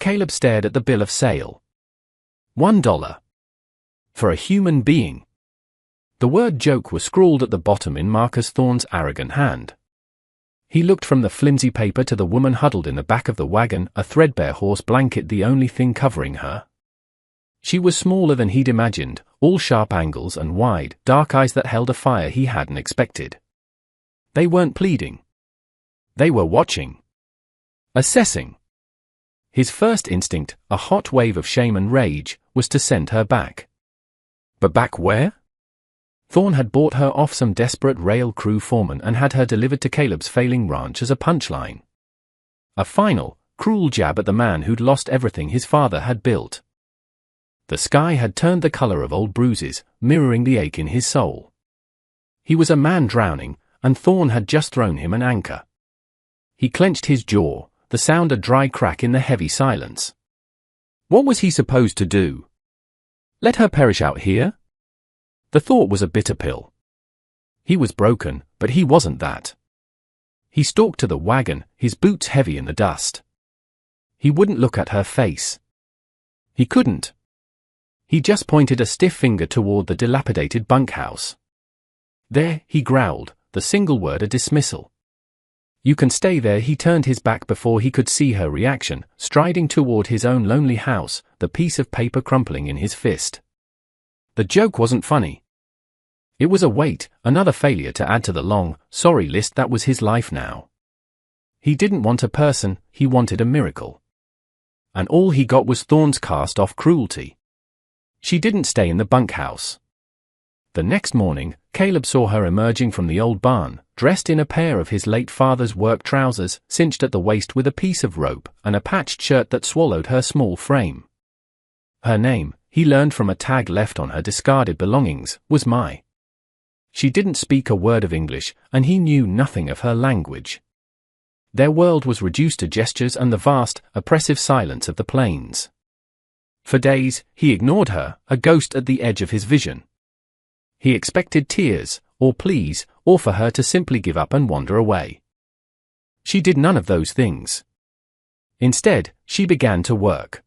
Caleb stared at the bill of sale. $1. For a human being. The word joke was scrawled at the bottom in Marcus Thorne's arrogant hand. He looked from the flimsy paper to the woman huddled in the back of the wagon, a threadbare horse blanket the only thing covering her. She was smaller than he'd imagined, all sharp angles and wide, dark eyes that held a fire he hadn't expected. They weren't pleading. They were watching. Assessing. His first instinct, a hot wave of shame and rage, was to send her back. But back where? Thorne had bought her off some desperate rail crew foreman and had her delivered to Caleb's failing ranch as a punchline. A final, cruel jab at the man who'd lost everything his father had built. The sky had turned the color of old bruises, mirroring the ache in his soul. He was a man drowning, and Thorne had just thrown him an anchor. He clenched his jaw, the sound a dry crack in the heavy silence. What was he supposed to do? Let her perish out here? The thought was a bitter pill. He was broken, but he wasn't that. He stalked to the wagon, his boots heavy in the dust. He wouldn't look at her face. He couldn't. He just pointed a stiff finger toward the dilapidated bunkhouse. There, he growled, the single word a dismissal. You can stay there. He turned his back before he could see her reaction, striding toward his own lonely house, the piece of paper crumpling in his fist. The joke wasn't funny. It was a weight, another failure to add to the long, sorry list that was his life now. He didn't want a person, he wanted a miracle. And all he got was Thorne's cast-off cruelty. She didn't stay in the bunkhouse. The next morning, Caleb saw her emerging from the old barn, dressed in a pair of his late father's work trousers, cinched at the waist with a piece of rope, and a patched shirt that swallowed her small frame. Her name, he learned from a tag left on her discarded belongings, was Mai. She didn't speak a word of English, and he knew nothing of her language. Their world was reduced to gestures and the vast, oppressive silence of the plains. For days, he ignored her, a ghost at the edge of his vision. He expected tears, or pleas, or for her to simply give up and wander away. She did none of those things. Instead, she began to work.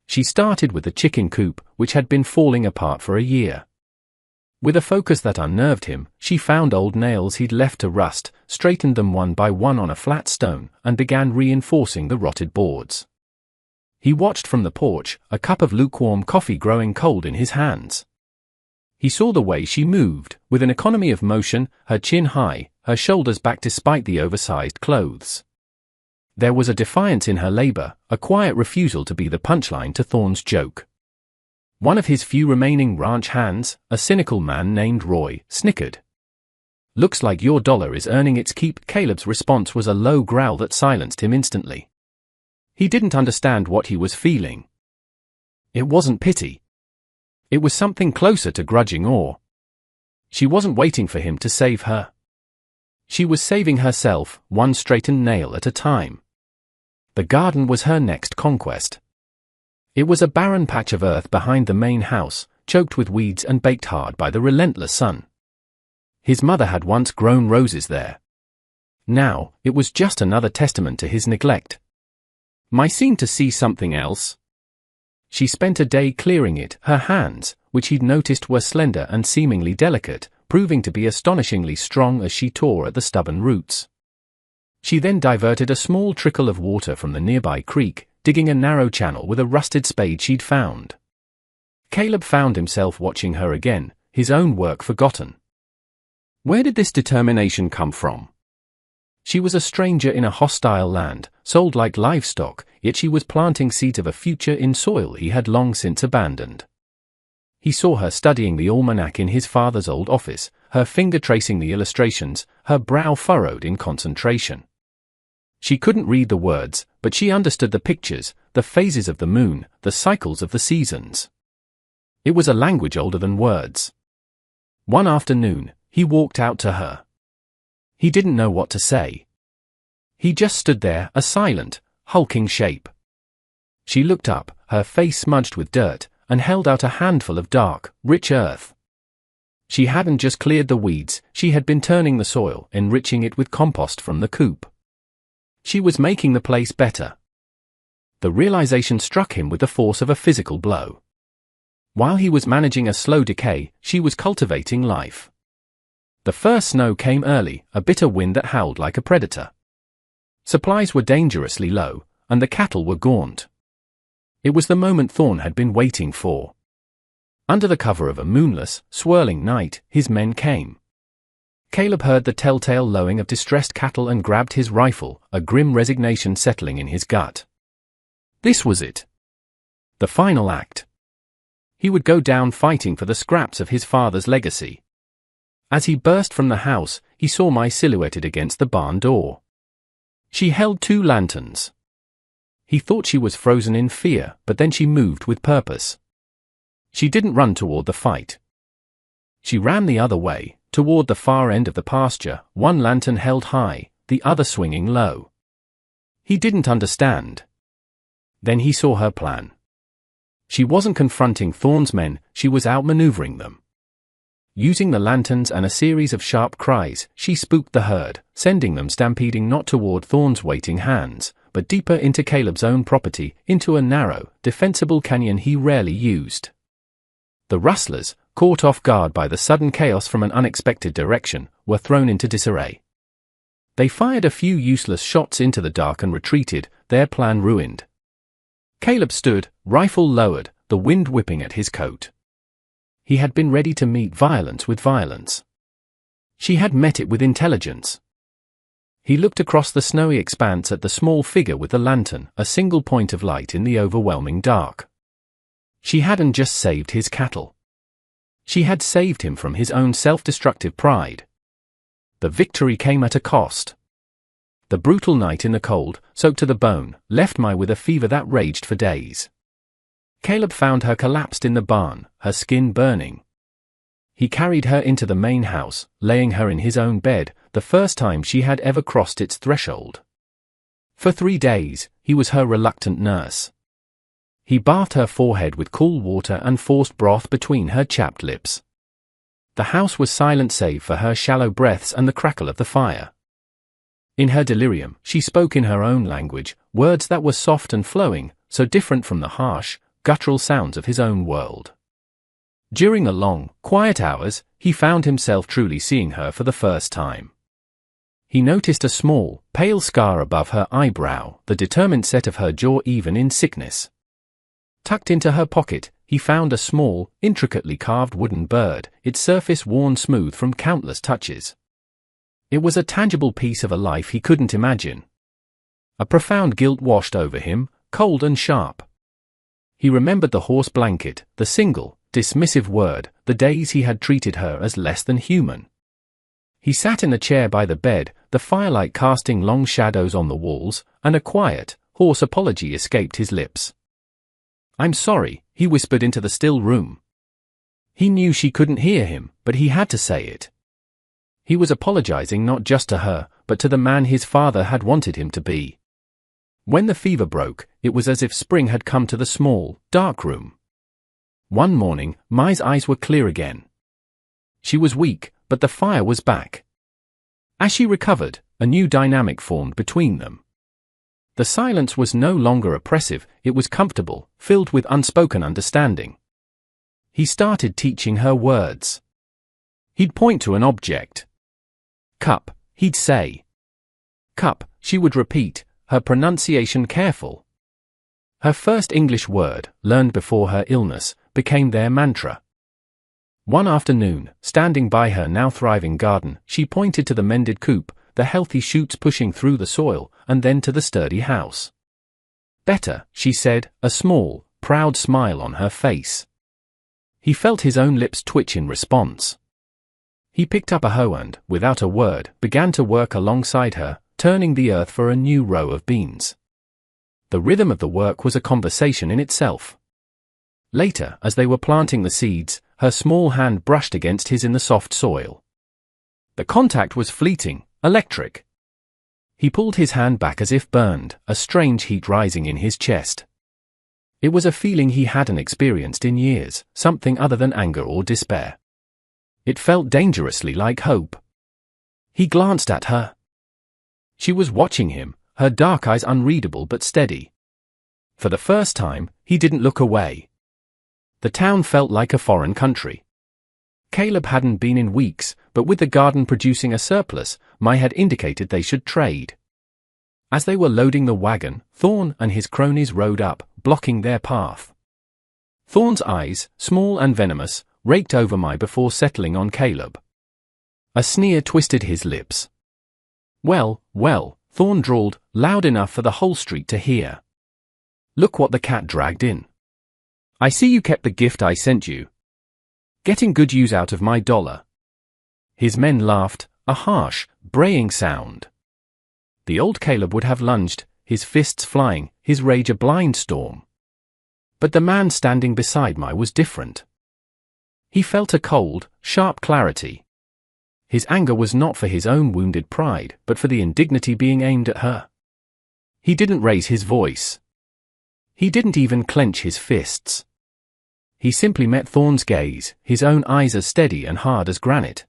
She started with the chicken coop, which had been falling apart for a year. With a focus that unnerved him, she found old nails he'd left to rust, straightened them one by one on a flat stone, and began reinforcing the rotted boards. He watched from the porch, a cup of lukewarm coffee growing cold in his hands. He saw the way she moved, with an economy of motion, her chin high, her shoulders back despite the oversized clothes. There was a defiance in her labor, a quiet refusal to be the punchline to Thorne's joke. One of his few remaining ranch hands, a cynical man named Roy, snickered. Looks like your dollar is earning its keep. Caleb's response was a low growl that silenced him instantly. He didn't understand what he was feeling. It wasn't pity. It was something closer to grudging awe. She wasn't waiting for him to save her. She was saving herself, one straightened nail at a time. The garden was her next conquest. It was a barren patch of earth behind the main house, choked with weeds and baked hard by the relentless sun. His mother had once grown roses there. Now, it was just another testament to his neglect. Mai seemed to see something else. She spent a day clearing it, her hands, which he'd noticed were slender and seemingly delicate, proving to be astonishingly strong as she tore at the stubborn roots. She then diverted a small trickle of water from the nearby creek, digging a narrow channel with a rusted spade she'd found. Caleb found himself watching her again, his own work forgotten. Where did this determination come from? She was a stranger in a hostile land, sold like livestock, yet she was planting seeds of a future in soil he had long since abandoned. He saw her studying the almanac in his father's old office, her finger tracing the illustrations, her brow furrowed in concentration. She couldn't read the words, but she understood the pictures, the phases of the moon, the cycles of the seasons. It was a language older than words. One afternoon, he walked out to her. He didn't know what to say. He just stood there, a silent, hulking shape. She looked up, her face smudged with dirt, and held out a handful of dark, rich earth. She hadn't just cleared the weeds, she had been turning the soil, enriching it with compost from the coop. She was making the place better. The realization struck him with the force of a physical blow. While he was managing a slow decay, she was cultivating life. The first snow came early, a bitter wind that howled like a predator. Supplies were dangerously low, and the cattle were gaunt. It was the moment Thorn had been waiting for. Under the cover of a moonless, swirling night, his men came. Caleb heard the telltale lowing of distressed cattle and grabbed his rifle, a grim resignation settling in his gut. This was it. The final act. He would go down fighting for the scraps of his father's legacy. As he burst from the house, he saw Mai silhouetted against the barn door. She held 2 lanterns. He thought she was frozen in fear, but then she moved with purpose. She didn't run toward the fight. She ran the other way, toward the far end of the pasture, one lantern held high, the other swinging low. He didn't understand. Then he saw her plan. She wasn't confronting Thorn's men, she was outmaneuvering them. Using the lanterns and a series of sharp cries, she spooked the herd, sending them stampeding not toward Thorn's waiting hands, but deeper into Caleb's own property, into a narrow, defensible canyon he rarely used. The rustlers, caught off guard by the sudden chaos from an unexpected direction, were thrown into disarray. They fired a few useless shots into the dark and retreated, their plan ruined. Caleb stood, rifle lowered, the wind whipping at his coat. He had been ready to meet violence with violence. She had met it with intelligence. He looked across the snowy expanse at the small figure with the lantern, a single point of light in the overwhelming dark. She hadn't just saved his cattle. She had saved him from his own self-destructive pride. The victory came at a cost. The brutal night in the cold, soaked to the bone, left Mai with a fever that raged for days. Caleb found her collapsed in the barn, her skin burning. He carried her into the main house, laying her in his own bed, the first time she had ever crossed its threshold. For 3 days, he was her reluctant nurse. He bathed her forehead with cool water and forced broth between her chapped lips. The house was silent save for her shallow breaths and the crackle of the fire. In her delirium, she spoke in her own language, words that were soft and flowing, so different from the harsh, guttural sounds of his own world. During the long, quiet hours, he found himself truly seeing her for the first time. He noticed a small, pale scar above her eyebrow, the determined set of her jaw even in sickness. Tucked into her pocket, he found a small, intricately carved wooden bird, its surface worn smooth from countless touches. It was a tangible piece of a life he couldn't imagine. A profound guilt washed over him, cold and sharp. He remembered the horse blanket, the single, dismissive word, the days he had treated her as less than human. He sat in the chair by the bed, the firelight casting long shadows on the walls, and a quiet, hoarse apology escaped his lips. "I'm sorry," he whispered into the still room. He knew she couldn't hear him, but he had to say it. He was apologizing not just to her, but to the man his father had wanted him to be. When the fever broke, it was as if spring had come to the small, dark room. One morning, Mai's eyes were clear again. She was weak, but the fire was back. As she recovered, a new dynamic formed between them. The silence was no longer oppressive, it was comfortable, filled with unspoken understanding. He started teaching her words. He'd point to an object. "Cup," he'd say. "Cup," she would repeat, her pronunciation careful. Her first English word, learned before her illness, became their mantra. One afternoon, standing by her now thriving garden, she pointed to the mended coop, the healthy shoots pushing through the soil, and then to the sturdy house. "Better," she said, a small, proud smile on her face. He felt his own lips twitch in response. He picked up a hoe and, without a word, began to work alongside her, turning the earth for a new row of beans. The rhythm of the work was a conversation in itself. Later, as they were planting the seeds, her small hand brushed against his in the soft soil. The contact was fleeting, electric. He pulled his hand back as if burned, a strange heat rising in his chest. It was a feeling he hadn't experienced in years, something other than anger or despair. It felt dangerously like hope. He glanced at her. She was watching him, her dark eyes unreadable but steady. For the first time, he didn't look away. The town felt like a foreign country. Caleb hadn't been in weeks, but with the garden producing a surplus, my had indicated they should trade. As they were loading the wagon, Thorn and his cronies rode up, blocking their path. Thorn's eyes, small and venomous, raked over my before settling on Caleb. A sneer twisted his lips. Well, Thorn drawled, loud enough for the whole street to hear. Look what the cat dragged in. I see you kept the gift I sent you. Getting good use out of my dollar. His men laughed, a harsh, braying sound. The old Caleb would have lunged, his fists flying, his rage a blind storm. But the man standing beside me was different. He felt a cold, sharp clarity. His anger was not for his own wounded pride, but for the indignity being aimed at her. He didn't raise his voice. He didn't even clench his fists. He simply met Thorn's gaze, his own eyes as steady and hard as granite.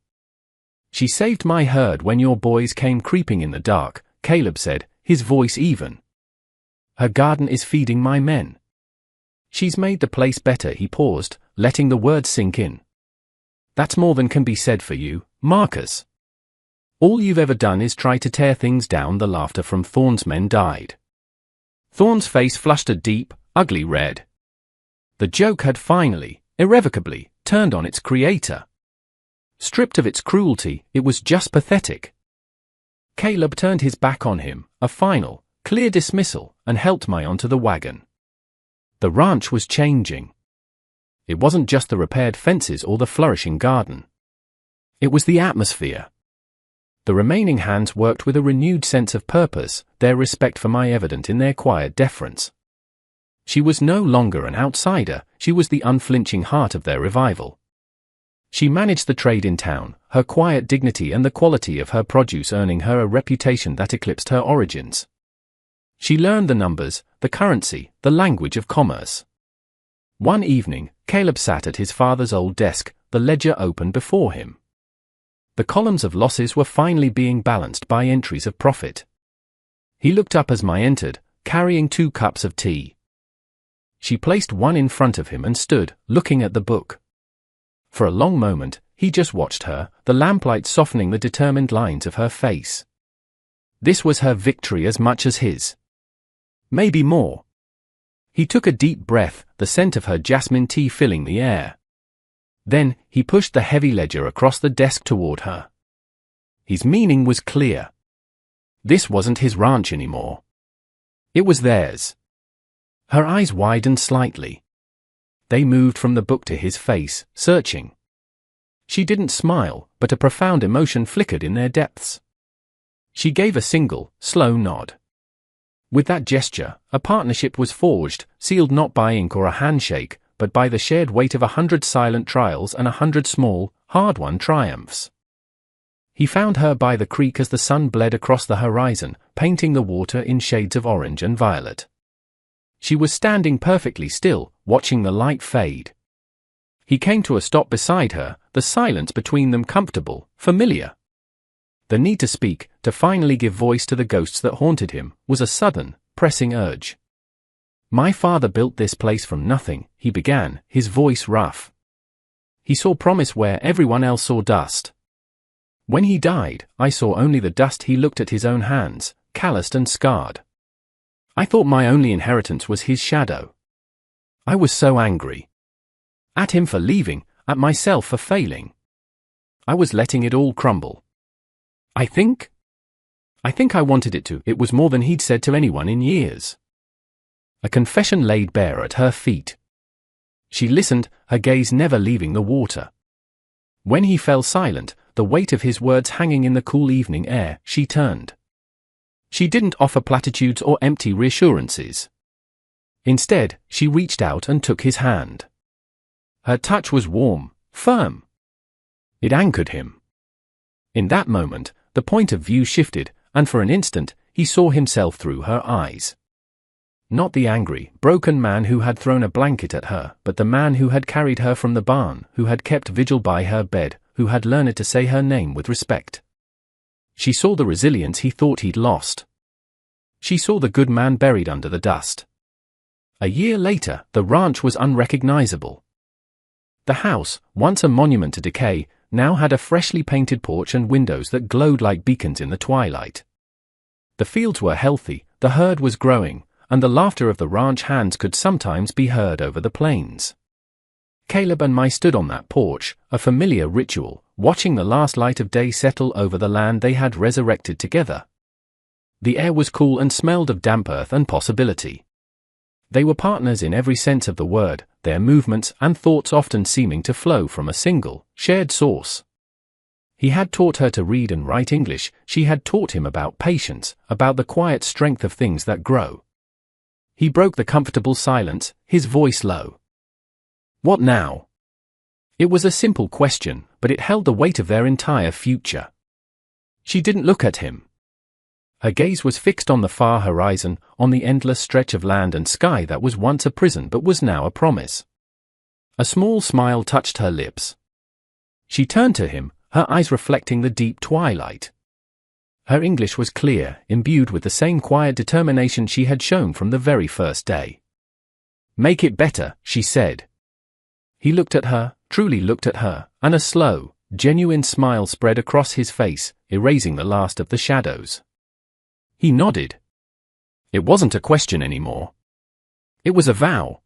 She saved my herd when your boys came creeping in the dark, Caleb said, his voice even. Her garden is feeding my men. She's made the place better. He paused, letting the words sink in. That's more than can be said for you, Marcus. All you've ever done is try to tear things down. The laughter from Thorn's men died. Thorn's face flushed a deep, ugly red. The joke had finally, irrevocably, turned on its creator. Stripped of its cruelty, it was just pathetic. Caleb turned his back on him, a final, clear dismissal, and helped me onto the wagon. The ranch was changing. It wasn't just the repaired fences or the flourishing garden. It was the atmosphere. The remaining hands worked with a renewed sense of purpose, their respect for my evident in their quiet deference. She was no longer an outsider, she was the unflinching heart of their revival. She managed the trade in town, her quiet dignity and the quality of her produce earning her a reputation that eclipsed her origins. She learned the numbers, the currency, the language of commerce. One evening, Caleb sat at his father's old desk, the ledger open before him. The columns of losses were finally being balanced by entries of profit. He looked up as I entered, carrying 2 cups of tea. She placed one in front of him and stood, looking at the book. For a long moment, he just watched her, the lamplight softening the determined lines of her face. This was her victory as much as his. Maybe more. He took a deep breath, the scent of her jasmine tea filling the air. Then, he pushed the heavy ledger across the desk toward her. His meaning was clear. This wasn't his ranch anymore. It was theirs. Her eyes widened slightly. They moved from the book to his face, searching. She didn't smile, but a profound emotion flickered in their depths. She gave a single, slow nod. With that gesture, a partnership was forged, sealed not by ink or a handshake, but by the shared weight of 100 silent trials and 100 small, hard-won triumphs. He found her by the creek as the sun bled across the horizon, painting the water in shades of orange and violet. She was standing perfectly still, watching the light fade. He came to a stop beside her, the silence between them comfortable, familiar. The need to speak, to finally give voice to the ghosts that haunted him, was a sudden, pressing urge. My father built this place from nothing, he began, his voice rough. He saw promise where everyone else saw dust. When he died, I saw only the dust. He looked at his own hands, calloused and scarred. I thought my only inheritance was his shadow. I was so angry. At him for leaving, at myself for failing. I was letting it all crumble. I think I wanted it to. It was more than he'd said to anyone in years. A confession laid bare at her feet. She listened, her gaze never leaving the water. When he fell silent, the weight of his words hanging in the cool evening air, she turned. She didn't offer platitudes or empty reassurances. Instead, she reached out and took his hand. Her touch was warm, firm. It anchored him. In that moment, the point of view shifted, and for an instant, he saw himself through her eyes. Not the angry, broken man who had thrown a blanket at her, but the man who had carried her from the barn, who had kept vigil by her bed, who had learned to say her name with respect. She saw the resilience he thought he'd lost. She saw the good man buried under the dust. A year later, the ranch was unrecognizable. The house, once a monument to decay, now had a freshly painted porch and windows that glowed like beacons in the twilight. The fields were healthy, the herd was growing, and the laughter of the ranch hands could sometimes be heard over the plains. Caleb and I stood on that porch, a familiar ritual, watching the last light of day settle over the land they had resurrected together. The air was cool and smelled of damp earth and possibility. They were partners in every sense of the word, their movements and thoughts often seeming to flow from a single, shared source. He had taught her to read and write English, she had taught him about patience, about the quiet strength of things that grow. He broke the comfortable silence, his voice low. What now? It was a simple question, but it held the weight of their entire future. She didn't look at him. Her gaze was fixed on the far horizon, on the endless stretch of land and sky that was once a prison but was now a promise. A small smile touched her lips. She turned to him, her eyes reflecting the deep twilight. Her English was clear, imbued with the same quiet determination she had shown from the very first day. "Make it better," she said. He looked at her, truly looked at her, and a slow, genuine smile spread across his face, erasing the last of the shadows. He nodded. It wasn't a question anymore. It was a vow.